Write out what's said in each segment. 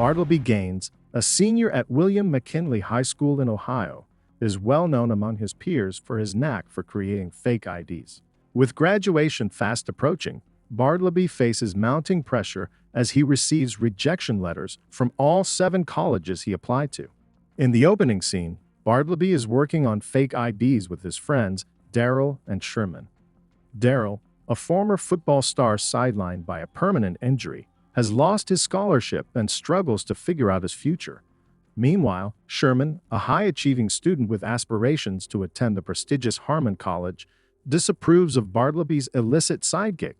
Bartleby Gaines, a senior at William McKinley High School in Ohio, is well known among his peers for his knack for creating fake IDs. With graduation fast approaching, Bartleby faces mounting pressure as he receives rejection letters from all 7 colleges he applied to. In the opening scene, Bartleby is working on fake IDs with his friends Daryl and Sherman. Daryl, a former football star sidelined by a permanent injury, has lost his scholarship and struggles to figure out his future. Meanwhile, Sherman, a high-achieving student with aspirations to attend the prestigious Harmon College, disapproves of Bartleby's illicit sidekick.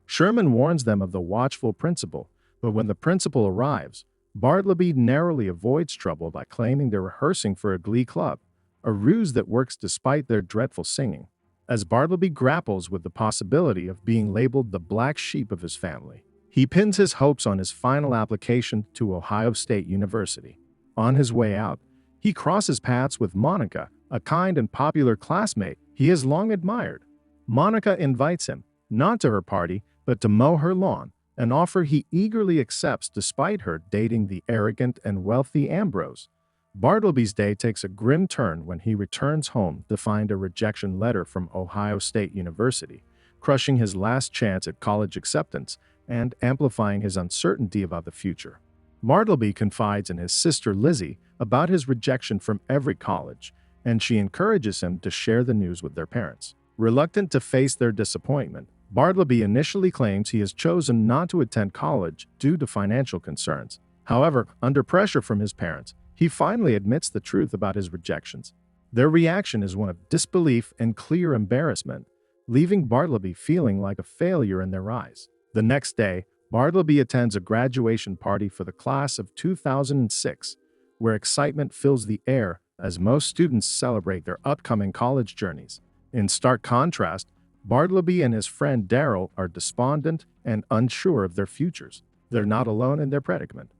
Sherman warns them of the watchful principal, but when the principal arrives, Bartleby narrowly avoids trouble by claiming they're rehearsing for a glee club, a ruse that works despite their dreadful singing. As Bartleby grapples with the possibility of being labeled the black sheep of his family, he pins his hopes on his final application to Ohio State University. On his way out, he crosses paths with Monica, a kind and popular classmate he has long admired. Monica invites him, not to her party, but to mow her lawn, an offer he eagerly accepts despite her dating the arrogant and wealthy Ambrose. Bartleby's day takes a grim turn when he returns home to find a rejection letter from Ohio State University, crushing his last chance at college acceptance and amplifying his uncertainty about the future. Bartleby confides in his sister Lizzie about his rejection from every college, and she encourages him to share the news with their parents. Reluctant to face their disappointment, Bartleby initially claims he has chosen not to attend college due to financial concerns. However, under pressure from his parents, he finally admits the truth about his rejections. Their reaction is one of disbelief and clear embarrassment, leaving Bartleby feeling like a failure in their eyes. The next day, Bartleby attends a graduation party for the class of 2006, where excitement fills the air as most students celebrate their upcoming college journeys. In stark contrast, Bartleby and his friend Daryl are despondent and unsure of their futures. They're not alone in their predicament.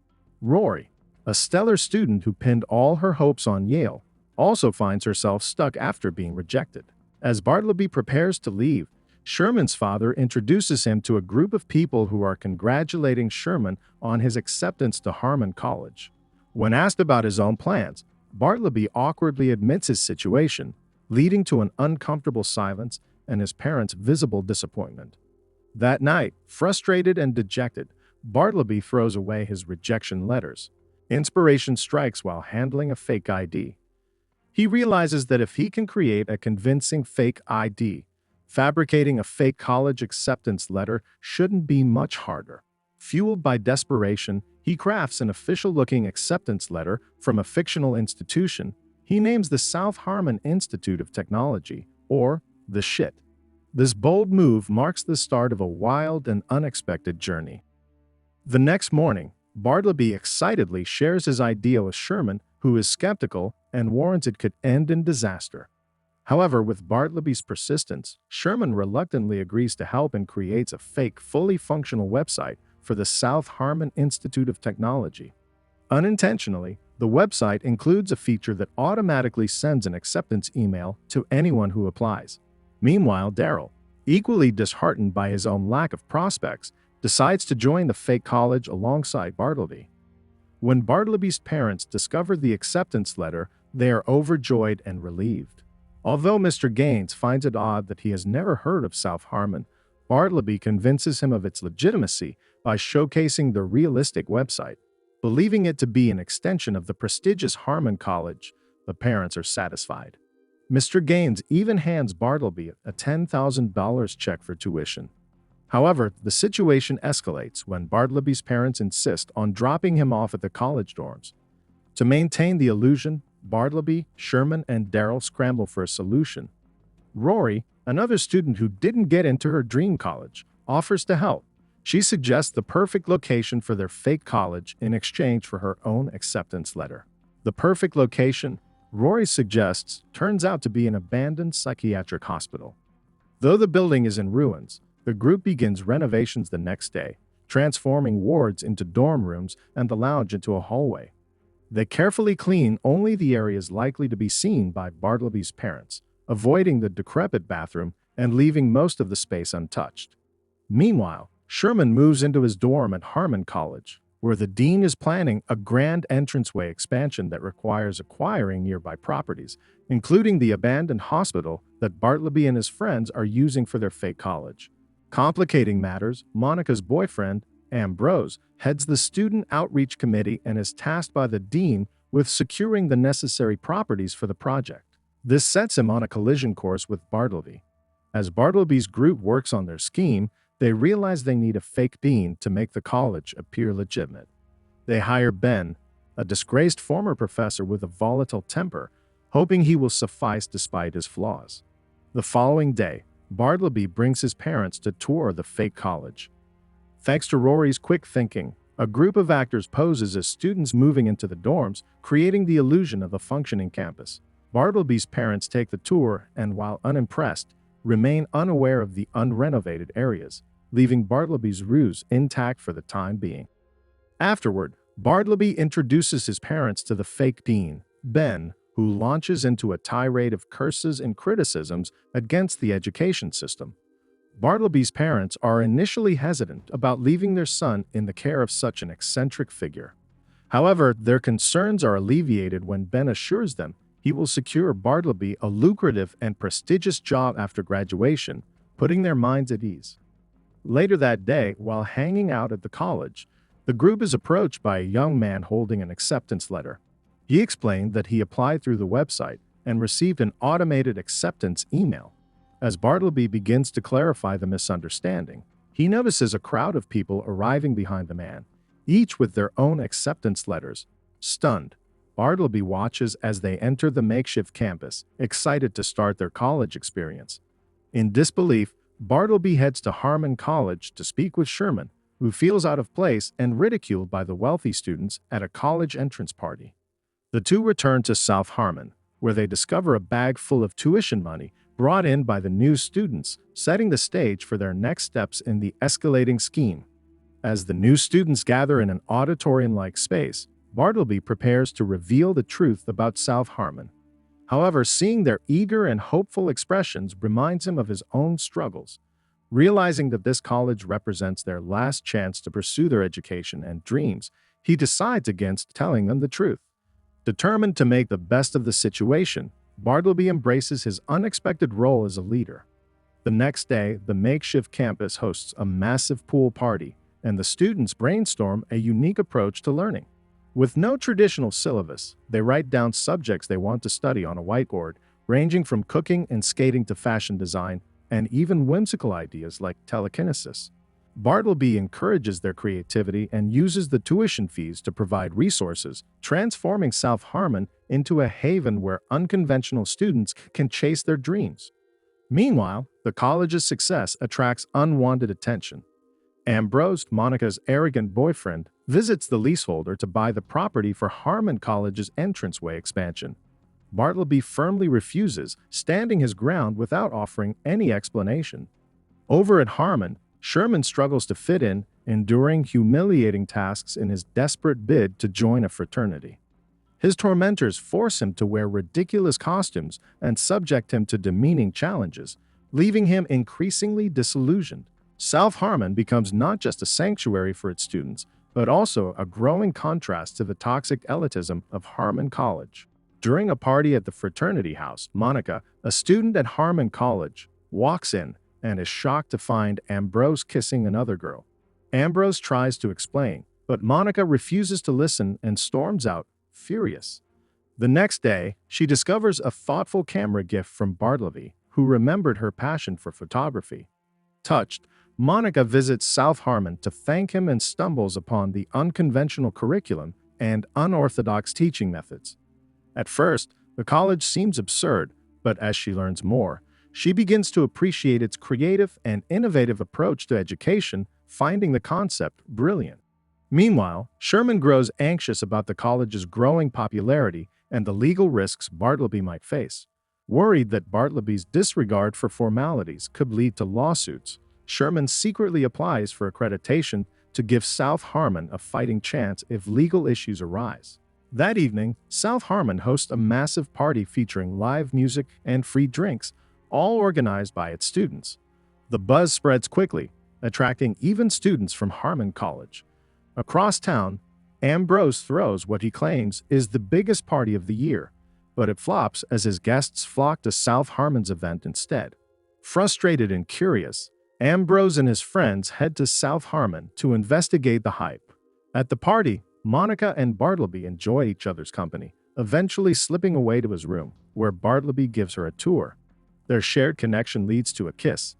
Rory, a stellar student who pinned all her hopes on Yale, also finds herself stuck after being rejected. As Bartleby prepares to leave, Sherman's father introduces him to a group of people who are congratulating Sherman on his acceptance to Harmon College. When asked about his own plans, Bartleby awkwardly admits his situation, leading to an uncomfortable silence and his parents' visible disappointment. That night, frustrated and dejected, Bartleby throws away his rejection letters. Inspiration strikes while handling a fake ID. He realizes that if he can create a convincing fake ID, fabricating a fake college acceptance letter shouldn't be much harder. Fueled by desperation, he crafts an official-looking acceptance letter from a fictional institution he names the South Harmon Institute of Technology, or the SHIT. This bold move marks the start of a wild and unexpected journey. The next morning, Bartleby excitedly shares his idea with Sherman, who is skeptical and warns it could end in disaster. However, with Bartleby's persistence, Sherman reluctantly agrees to help and creates a fake, fully functional website for the South Harmon Institute of Technology. Unintentionally, the website includes a feature that automatically sends an acceptance email to anyone who applies. Meanwhile, Daryl, equally disheartened by his own lack of prospects, decides to join the fake college alongside Bartleby. When Bartleby's parents discover the acceptance letter, they are overjoyed and relieved. Although Mr. Gaines finds it odd that he has never heard of South Harmon, Bartleby convinces him of its legitimacy by showcasing the realistic website. Believing it to be an extension of the prestigious Harmon College, the parents are satisfied. Mr. Gaines even hands Bartleby a $10,000 check for tuition. However, the situation escalates when Bartleby's parents insist on dropping him off at the college dorms. To maintain the illusion, Bartleby, Sherman, and Daryl scramble for a solution. Rory, another student who didn't get into her dream college, offers to help. She suggests the perfect location for their fake college in exchange for her own acceptance letter. The perfect location, Rory suggests, turns out to be an abandoned psychiatric hospital. Though the building is in ruins, the group begins renovations the next day, transforming wards into dorm rooms and the lounge into a hallway. They carefully clean only the areas likely to be seen by Bartleby's parents, avoiding the decrepit bathroom and leaving most of the space untouched. Meanwhile, Sherman moves into his dorm at Harmon College. where the dean is planning a grand entranceway expansion that requires acquiring nearby properties, including the abandoned hospital that Bartleby and his friends are using for their fake college. Complicating matters, Monica's boyfriend, Ambrose, heads the student outreach committee and is tasked by the dean with securing the necessary properties for the project. This sets him on a collision course with Bartleby. As Bartleby's group works on their scheme, they realize they need a fake dean to make the college appear legitimate. They hire Ben, a disgraced former professor with a volatile temper, hoping he will suffice despite his flaws. The following day, Bartleby brings his parents to tour the fake college. Thanks to Rory's quick thinking, a group of actors poses as students moving into the dorms, creating the illusion of a functioning campus. Bartleby's parents take the tour and, while unimpressed, remain unaware of the unrenovated areas, leaving Bartleby's ruse intact for the time being. Afterward, Bartleby introduces his parents to the fake dean, Ben, who launches into a tirade of curses and criticisms against the education system. Bartleby's parents are initially hesitant about leaving their son in the care of such an eccentric figure. However, their concerns are alleviated when Ben assures them he will secure Bartleby a lucrative and prestigious job after graduation, putting their minds at ease. Later that day, while hanging out at the college, the group is approached by a young man holding an acceptance letter. He explained that he applied through the website and received an automated acceptance email. As Bartleby begins to clarify the misunderstanding, he notices a crowd of people arriving behind the man, each with their own acceptance letters. Stunned, Bartleby watches as they enter the makeshift campus, excited to start their college experience. In disbelief, Bartleby heads to Harmon College to speak with Sherman, who feels out of place and ridiculed by the wealthy students at a college entrance party. The two return to South Harmon, where they discover a bag full of tuition money brought in by the new students, setting the stage for their next steps in the escalating scheme. As the new students gather in an auditorium-like space, Bartleby prepares to reveal the truth about South Harmon. However, seeing their eager and hopeful expressions reminds him of his own struggles. Realizing that this college represents their last chance to pursue their education and dreams, he decides against telling them the truth. Determined to make the best of the situation, Bartleby embraces his unexpected role as a leader. The next day, the makeshift campus hosts a massive pool party, and the students brainstorm a unique approach to learning. With no traditional syllabus, they write down subjects they want to study on a whiteboard, ranging from cooking and skating to fashion design, and even whimsical ideas like telekinesis. Bartleby encourages their creativity and uses the tuition fees to provide resources, transforming South Harmon into a haven where unconventional students can chase their dreams. Meanwhile, the college's success attracts unwanted attention. Ambrose, Monica's arrogant boyfriend, visits the leaseholder to buy the property for Harmon College's entranceway expansion. Bartleby firmly refuses, standing his ground without offering any explanation. Over at Harmon, Sherman struggles to fit in, enduring humiliating tasks in his desperate bid to join a fraternity. His tormentors force him to wear ridiculous costumes and subject him to demeaning challenges, leaving him increasingly disillusioned. South Harmon becomes not just a sanctuary for its students, but also a growing contrast to the toxic elitism of Harmon College. During a party at the fraternity house, Monica, a student at Harmon College, walks in and is shocked to find Ambrose kissing another girl. Ambrose tries to explain, but Monica refuses to listen and storms out, furious. The next day, she discovers a thoughtful camera gift from Bartleby, who remembered her passion for photography. Touched, Monica visits South Harmon to thank him and stumbles upon the unconventional curriculum and unorthodox teaching methods. At first, the college seems absurd, but as she learns more, she begins to appreciate its creative and innovative approach to education, finding the concept brilliant. Meanwhile, Sherman grows anxious about the college's growing popularity and the legal risks Bartleby might face. Worried that Bartleby's disregard for formalities could lead to lawsuits, Sherman secretly applies for accreditation to give South Harmon a fighting chance if legal issues arise. That evening, South Harmon hosts a massive party featuring live music and free drinks, all organized by its students. The buzz spreads quickly, attracting even students from Harmon College. Across town, Ambrose throws what he claims is the biggest party of the year, but it flops as his guests flock to South Harmon's event instead. Frustrated and curious, Ambrose and his friends head to South Harmon to investigate the hype. At the party, Monica and Bartleby enjoy each other's company, eventually slipping away to his room, where Bartleby gives her a tour. Their shared connection leads to a kiss.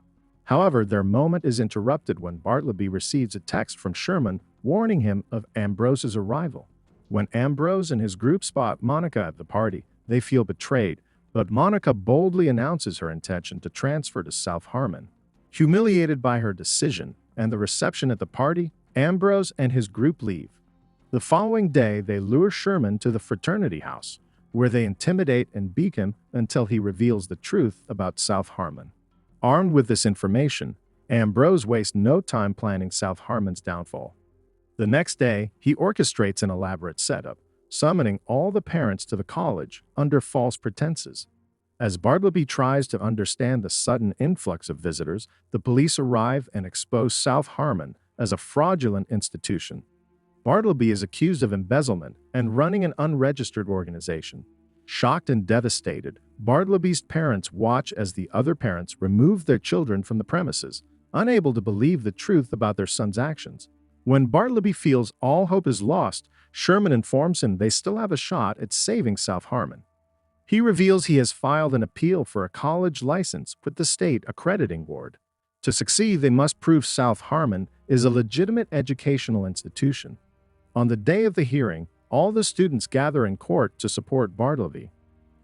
However, their moment is interrupted when Bartleby receives a text from Sherman warning him of Ambrose's arrival. When Ambrose and his group spot Monica at the party, they feel betrayed, but Monica boldly announces her intention to transfer to South Harmon. Humiliated by her decision and the reception at the party, Ambrose and his group leave. The following day, they lure Sherman to the fraternity house, where they intimidate and beat him until he reveals the truth about South Harmon. Armed with this information, Ambrose wastes no time planning South Harmon's downfall. The next day, he orchestrates an elaborate setup, summoning all the parents to the college under false pretenses. As Bartleby tries to understand the sudden influx of visitors, the police arrive and expose South Harmon as a fraudulent institution. Bartleby is accused of embezzlement and running an unregistered organization. Shocked and devastated, Bartleby's parents watch as the other parents remove their children from the premises, unable to believe the truth about their son's actions. When Bartleby feels all hope is lost, Sherman informs him they still have a shot at saving South Harmon. He reveals he has filed an appeal for a college license with the state accrediting board. To succeed, they must prove South Harmon is a legitimate educational institution. On the day of the hearing, all the students gather in court to support Bartleby.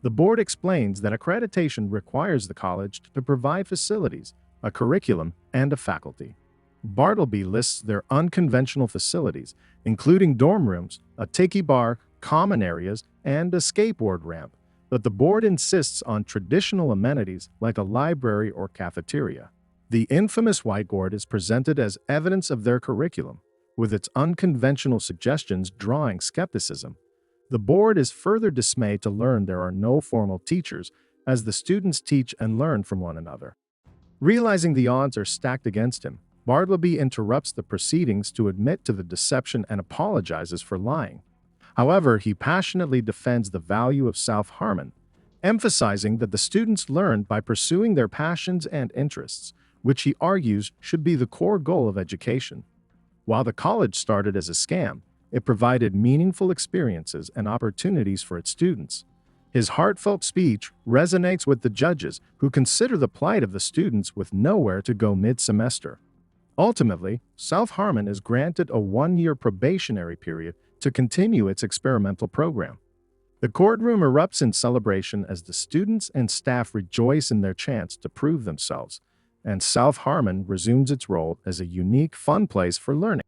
The board explains that accreditation requires the college to provide facilities, a curriculum, and a faculty. Bartleby lists their unconventional facilities, including dorm rooms, a tiki bar, common areas, and a skateboard ramp, but the board insists on traditional amenities like a library or cafeteria. The infamous whiteboard is presented as evidence of their curriculum, with its unconventional suggestions drawing skepticism. The board is further dismayed to learn there are no formal teachers, as the students teach and learn from one another. Realizing the odds are stacked against him, Bartleby interrupts the proceedings to admit to the deception and apologizes for lying. However, he passionately defends the value of South Harmon, emphasizing that the students learn by pursuing their passions and interests, which he argues should be the core goal of education. While the college started as a scam, it provided meaningful experiences and opportunities for its students. His heartfelt speech resonates with the judges, who consider the plight of the students with nowhere to go mid-semester. Ultimately, South Harmon is granted a 1-year probationary period to continue its experimental program. The courtroom erupts in celebration as the students and staff rejoice in their chance to prove themselves, and South Harmon resumes its role as a unique, fun place for learning.